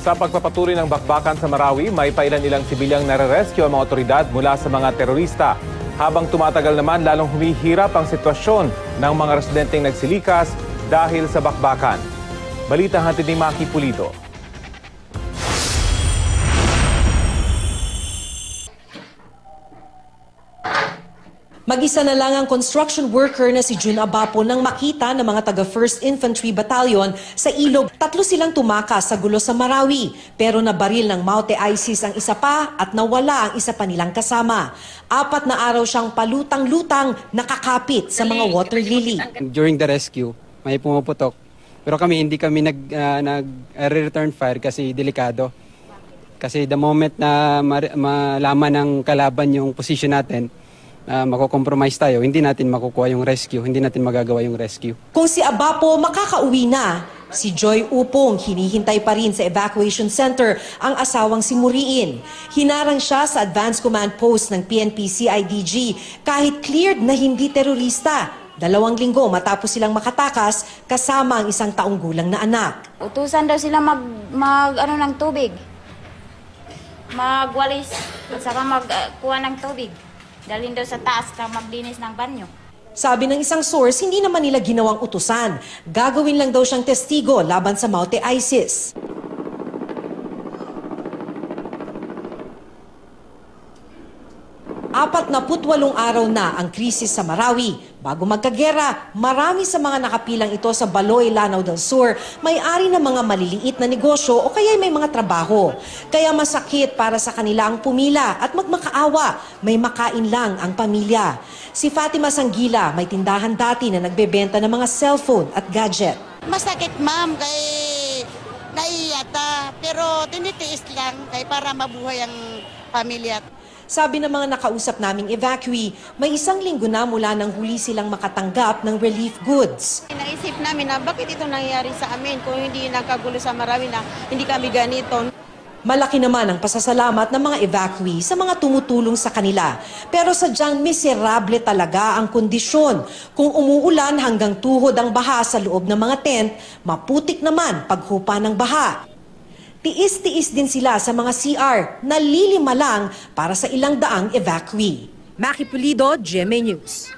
Sa pagpapatuloy ng bakbakan sa Marawi, may pailan-ilang sibilyang nare-rescue ang mga otoridad mula sa mga terorista. Habang tumatagal naman, lalong humihirap ang sitwasyon ng mga residenteng nagsilikas dahil sa bakbakan. Balita hatid ni Maki Pulido. Mag-isa na lang ang construction worker na si June Abapo nang makita ng mga taga 1st Infantry Battalion sa ilog. 3 silang tumakas sa gulo sa Marawi, pero nabaril ng Maute ISIS ang isa pa at nawala ang isa pa nilang kasama. 4 na araw siyang palutang-lutang nakakapit sa mga water lily. During the rescue, may pumuputok. Pero hindi kami nag-return fire kasi delikado. Kasi the moment na malaman ng kalaban yung position natin, mako-compromise tayo, hindi natin makukuha yung rescue, hindi natin magagawa yung rescue. Kung si Abapo makakauwi na, si Joy Upong hinihintay pa rin sa evacuation center ang asawang si Muriin. Hinarang siya sa advance command post ng PNP-CIDG kahit cleared na hindi terorista. 2 linggo matapos silang makatakas kasama ang 1 taong gulang na anak. Utusan daw sila ng tubig. Magwalis at saka magkuha ng tubig. Dalhin daw sa taas ka maglinis ng banyo. Sabi ng isang source, hindi naman nila ginawang utusan. Gagawin lang daw siyang testigo laban sa Maute ISIS. Apat na 48 araw na ang krisis sa Marawi. Bago magkagera, marami sa mga nakapilang ito sa Baloy, Lanao del Sur, may-ari ng mga maliliit na negosyo o kaya may mga trabaho. Kaya masakit para sa kanila ang pumila at magmakaawa, may makain lang ang pamilya. Si Fatima Sanggila, may tindahan dati na nagbebenta ng mga cellphone at gadget. Masakit ma'am, kay naiyata, pero tinitiis lang kay para mabuhay ang pamilya. Sabi ng mga nakausap naming evacuee, may 1 linggo na mula nang huli silang makatanggap ng relief goods. Naisip namin na bakit ito nangyari sa amin kung hindi nagkagulo sa Marawi na hindi kami ganito. Malaki naman ang pasasalamat ng mga evacuee sa mga tumutulong sa kanila. Pero sadyang miserable talaga ang kondisyon. Kung umuulan hanggang tuhod ang baha sa loob ng mga tent, maputik naman paghupa ng baha. Tiis-tiis din sila sa mga CR na lilima lang para sa ilang daang evacuee. Maki Pulido, GMA News.